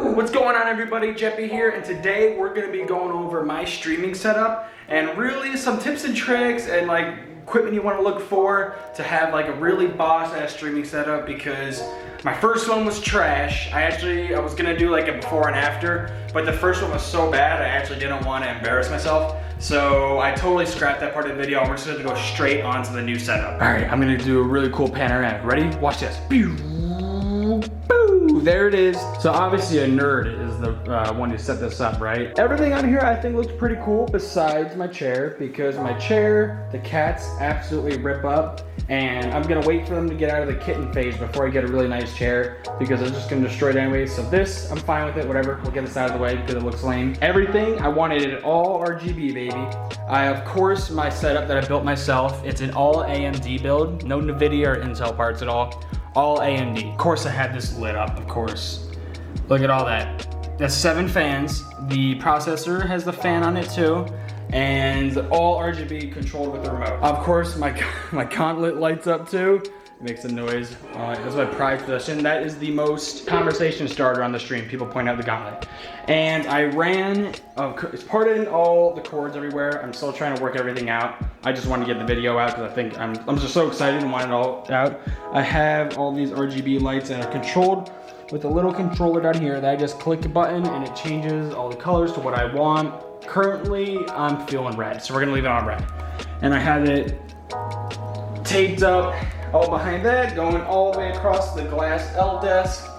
What's going on, everybody? Jeppy here, and today we're going to be going over my streaming setup and really some tips and tricks and like equipment you want to look for to have like a really boss-ass streaming setup, because my first one was trash. I was going to do like a before and after, but the first one was so bad I actually didn't want to embarrass myself. So I totally scrapped that part of the video and we're just going to go straight onto the new setup. Alright, I'm going to do a really cool panoramic. Ready? Watch this. There it is. So obviously a nerd is the one who set this up, right? Everything on here I think looks pretty cool besides my chair, because my chair, the cats absolutely rip up, and I'm gonna wait for them to get out of the kitten phase before I get a really nice chair, because I'm just gonna destroy it anyway. So this, I'm fine with it, whatever. We'll get this out of the way because it looks lame. Everything, I wanted it all RGB, baby. Of course, my setup that I built myself, it's an all AMD build, no NVIDIA or Intel parts at all AMD. Of course I had this lit up, of course. Look at all that. That's 7 fans. The processor has the fan on it too, and all RGB controlled with the remote. Of course, my gauntlet lights up too. It makes a noise. That's my prized possession. That is the most conversation starter on the stream. People point out the gauntlet. And I ran, it's parted in all the cords everywhere. I'm still trying to work everything out. I just want to get the video out because I think I'm just so excited and want it all out. I have all these RGB lights that are controlled with a little controller down here that I just click a button and it changes all the colors to what I want. Currently, I'm feeling red, so we're gonna leave it on red. And I have it taped up all behind that, going all the way across the glass L desk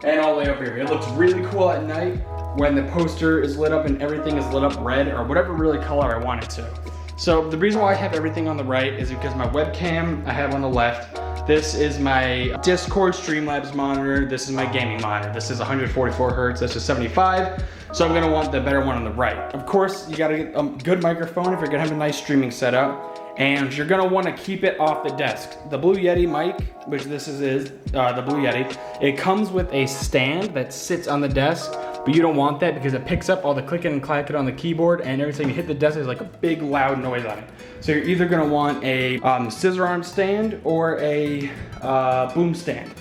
and all the way up here. It looks really cool at night when the poster is lit up and everything is lit up red or whatever really color I want it to. So the reason why I have everything on the right is because my webcam I have on the left. This is my Discord Streamlabs monitor. This is my gaming monitor. This is 144 Hertz, this is 75. So I'm gonna want the better one on the right. Of course, you gotta get a good microphone if you're gonna have a nice streaming setup. And you're gonna wanna keep it off the desk. The Blue Yeti mic, which this is the Blue Yeti, it comes with a stand that sits on the desk, but you don't want that because it picks up all the clicking and clacking on the keyboard, and every time you hit the desk, there's like a big loud noise on it. So you're either gonna want a scissor arm stand or a boom stand.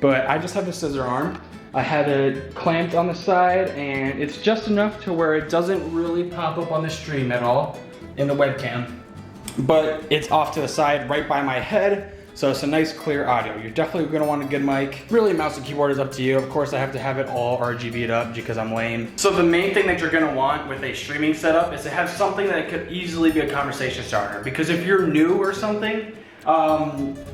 But I just have the scissor arm. I have it clamped on the side, and it's just enough to where it doesn't really pop up on the stream at all in the webcam. But it's off to the side right by my head, so it's a nice clear audio. You're definitely gonna want a good mic. Really, mouse and keyboard is up to you. Of course, I have to have it all RGB'd up because I'm lame. So the main thing that you're gonna want with a streaming setup is to have something that could easily be a conversation starter. Because if you're new or something,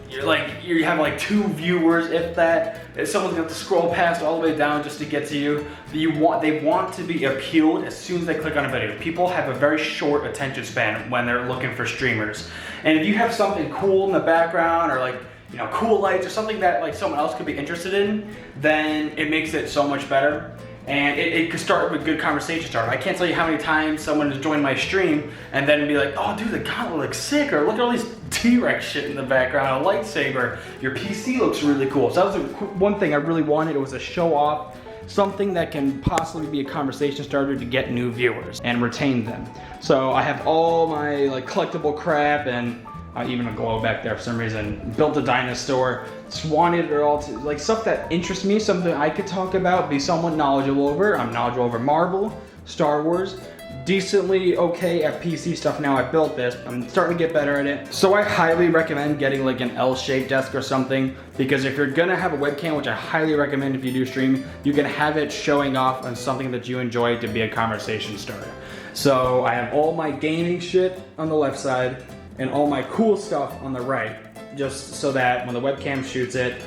you have like 2 viewers, if that. If someone's gonna have to scroll past all the way down just to get to you. They want to be appealed as soon as they click on a video. People have a very short attention span when they're looking for streamers. And if you have something cool in the background, or like, you know, cool lights or something that like someone else could be interested in, then it makes it so much better. And it could start with good conversation starter. I can't tell you how many times someone has joined my stream and then be like, oh dude, the gauntlet looks sick, or look at all these T-Rex shit in the background, a lightsaber, your PC looks really cool. So that was one thing I really wanted. It was a show off, something that can possibly be a conversation starter to get new viewers and retain them. So I have all my like collectible crap, and even a glow back there for some reason. Built a dinosaur. Just wanted it all to, like, stuff that interests me, something I could talk about, be somewhat knowledgeable over. I'm knowledgeable over Marvel, Star Wars, decently okay at PC stuff now. I built this, I'm starting to get better at it. So I highly recommend getting like an L-shaped desk or something, because if you're gonna have a webcam, which I highly recommend if you do stream, you can have it showing off on something that you enjoy to be a conversation starter. So I have all my gaming shit on the left side, and all my cool stuff on the right, just so that when the webcam shoots it,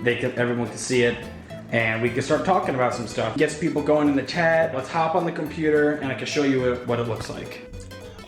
everyone can see it, and we can start talking about some stuff. Gets people going in the chat. Let's hop on the computer, and I can show you what it looks like.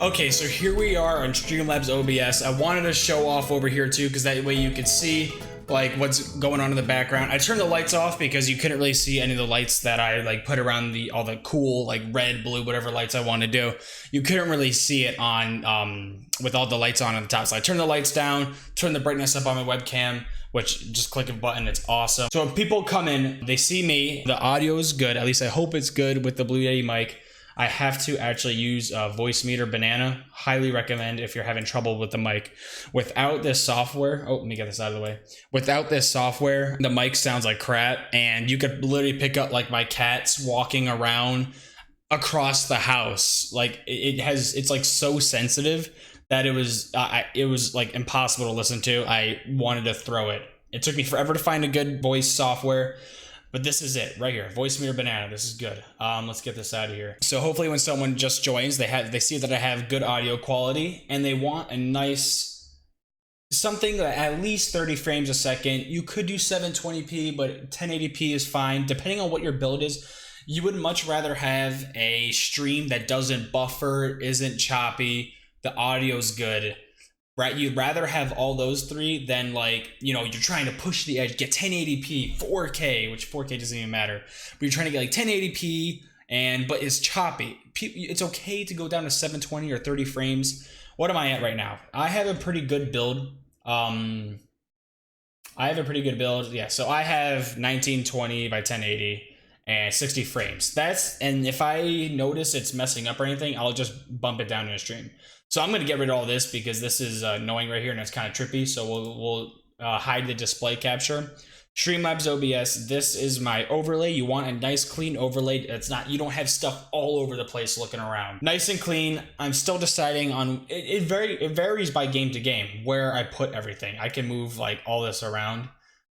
Okay, so here we are on Streamlabs OBS. I wanted to show off over here too, because that way you could see like what's going on in the background. I turned the lights off because you couldn't really see any of the lights that I like put around all the cool like red, blue, whatever lights I want to do. You couldn't really see it on with all the lights on the top. So I turned the lights down, turned the brightness up on my webcam, which just click a button, it's awesome. So when people come in, they see me, the audio is good, at least I hope it's good with the Blue Yeti mic. I have to actually use Voice Meter Banana. Highly recommend if you're having trouble with the mic. Without this software, oh, let me get this out of the way. Without this software, the mic sounds like crap, and you could literally pick up like my cats walking around across the house. Like it's like so sensitive that it was like impossible to listen to. I wanted to throw it. It took me forever to find a good voice software, but this is it right here. Voice Meter Banana. This is good. Let's get this out of here. So hopefully when someone just joins, they see that I have good audio quality and they want a nice something that at least 30 frames a second. You could do 720p, but 1080p is fine depending on what your build is. You would much rather have a stream that doesn't buffer, isn't choppy, the audio's good, right? You'd rather have all those three than like, you know, you're trying to push the edge, get 1080p, 4K, which 4K doesn't even matter, but you're trying to get like 1080p but it's choppy. It's okay to go down to 720 or 30 frames. What am I at right now? I have a pretty good build. Yeah, so I have 1920 by 1080 and 60 frames. And if I notice it's messing up or anything, I'll just bump it down in a stream. So I'm going to get rid of all this because this is annoying right here and it's kind of trippy. So we'll hide the display capture. Labs OBS, this is my overlay. You want a nice clean overlay. You don't have stuff all over the place looking around. Nice and clean. I'm still deciding on, it varies by game to game where I put everything. I can move like all this around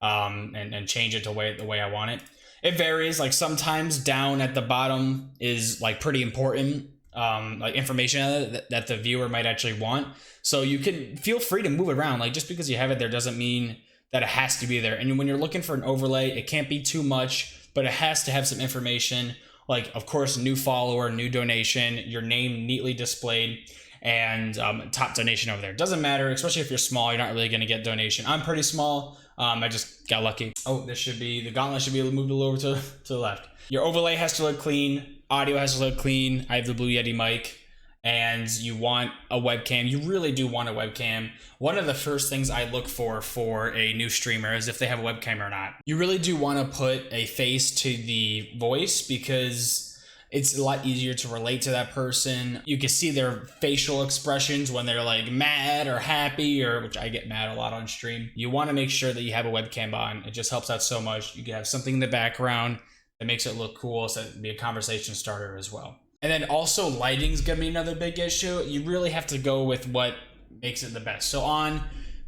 and change it the way I want it. It varies. Like sometimes down at the bottom is like pretty important. Like information that the viewer might actually want. So you can feel free to move it around. Like just because you have it there doesn't mean that it has to be there. And when you're looking for an overlay, it can't be too much, but it has to have some information. Like of course, new follower, new donation, your name neatly displayed, and top donation over there. Doesn't matter, especially if you're small, you're not really gonna get donation. I'm pretty small. I just got lucky. Oh, the gauntlet should be moved a little over to the left. Your overlay has to look clean. Audio has to look clean. I have the blue Yeti mic, and you want a webcam. You really do want a webcam. One of the first things I look for a new streamer is if they have a webcam or not. You really do want to put a face to the voice because it's a lot easier to relate to that person. You can see their facial expressions when they're like mad or happy, which I get mad a lot on stream. You want to make sure that you have a webcam on. It just helps out so much. You can have something in the background that makes it look cool, so it can be a conversation starter as well. And then also lighting's gonna be another big issue. You really have to go with what makes it the best. So on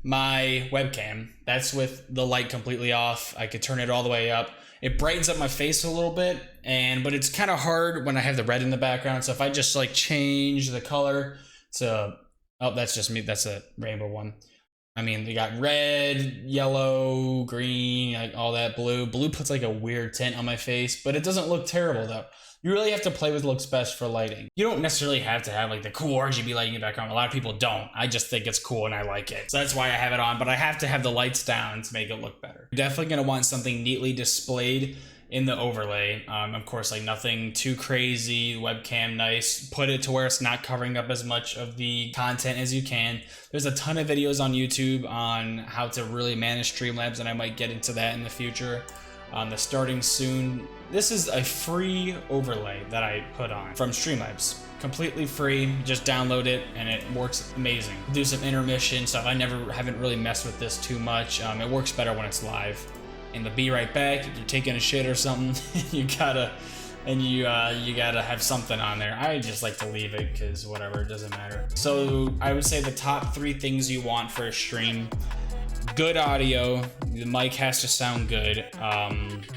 my webcam, that's with the light completely off. I could turn it all the way up. It brightens up my face a little bit, but it's kind of hard when I have the red in the background. So if I just like change the color to, oh, that's just me. That's a rainbow one. I mean, they got red, yellow, green, like all that blue. Blue puts like a weird tint on my face, but it doesn't look terrible though. You really have to play with what looks best for lighting. You don't necessarily have to have like the cool RGB lighting in the background. A lot of people don't. I just think it's cool and I like it. So that's why I have it on, but I have to have the lights down to make it look better. You're definitely gonna want something neatly displayed in the overlay. Of course, like nothing too crazy, webcam nice. Put it to where it's not covering up as much of the content as you can. There's a ton of videos on YouTube on how to really manage Streamlabs, and I might get into that in the future. That's starting soon. This is a free overlay that I put on from Streamlabs. Completely free, just download it and it works amazing. Do some intermission stuff. I haven't really messed with this too much. It works better when it's live. And the be right back, if you're taking a shit or something, you gotta have something on there. I just like to leave it because whatever, it doesn't matter. So I would say the top 3 things you want for a stream: good audio, the mic has to sound good.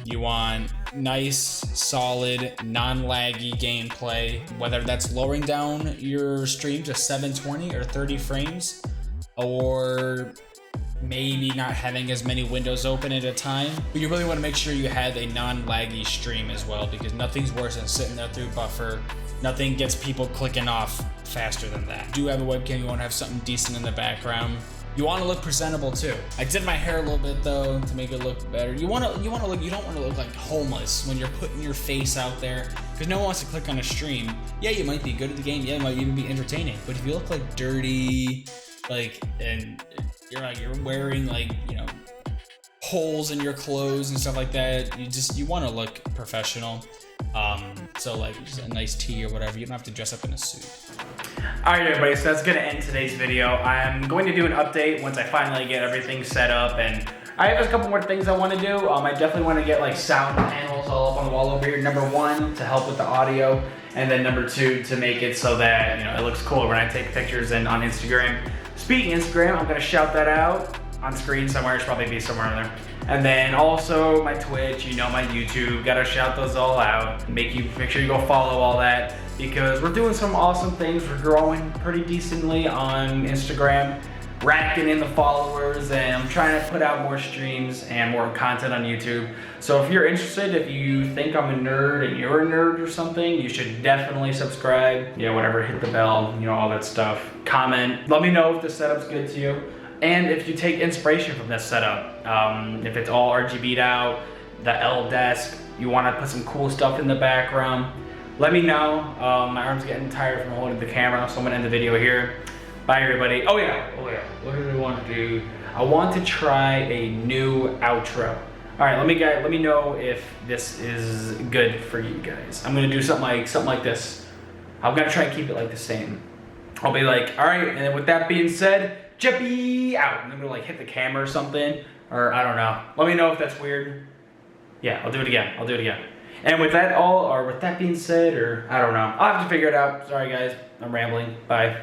You want nice, solid, non-laggy gameplay, whether that's lowering down your stream to 720 or 30 frames, or maybe not having as many windows open at a time. But you really want to make sure you have a non-laggy stream as well, because nothing's worse than sitting there through buffer. Nothing gets people clicking off faster than that. Do you have a webcam? You want to have something decent in the background. You want to look presentable too. I did my hair a little bit though to make it look better. You don't want to look like homeless when you're putting your face out there, because no one wants to click on a stream. Yeah, you might be good at the game. Yeah, it might even be entertaining. But if you look like dirty, and you're wearing holes in your clothes and stuff like that, you want to look professional. So like just a nice tee or whatever. You don't have to dress up in a suit. Alright everybody, so that's gonna end today's video. I'm going to do an update once I finally get everything set up, and I have a couple more things I want to do. I definitely want to get like sound panels all up on the wall over here. Number one, to help with the audio, and then number two, to make it so that it looks cool when I take pictures and on Instagram. Speaking of Instagram, I'm gonna shout that out on screen somewhere. It should probably be somewhere in there. And then also my Twitch, my YouTube. Gotta shout those all out. Make sure you go follow all that, because we're doing some awesome things. We're growing pretty decently on Instagram, racking in the followers, and I'm trying to put out more streams and more content on YouTube. So if you're interested, if you think I'm a nerd and you're a nerd or something, you should definitely subscribe. Whatever, hit the bell, all that stuff. Comment, let me know if the setup's good to you. And if you take inspiration from this setup, if it's all RGB'd out, the L desk, you want to put some cool stuff in the background, let me know. My arm's getting tired from holding the camera, so I'm gonna end the video here. Bye everybody. Oh yeah, what do we want to do? I want to try a new outro. All right, let me know if this is good for you guys. I'm gonna do something like this. I'm gonna try and keep it like the same. I'll be like, all right, and then with that being said, Jeppy out. And I'm gonna like hit the camera or something, or I don't know. Let me know if that's weird. Yeah, I'll do it again. And with that being said, or I don't know. I'll have to figure it out. Sorry guys, I'm rambling. Bye.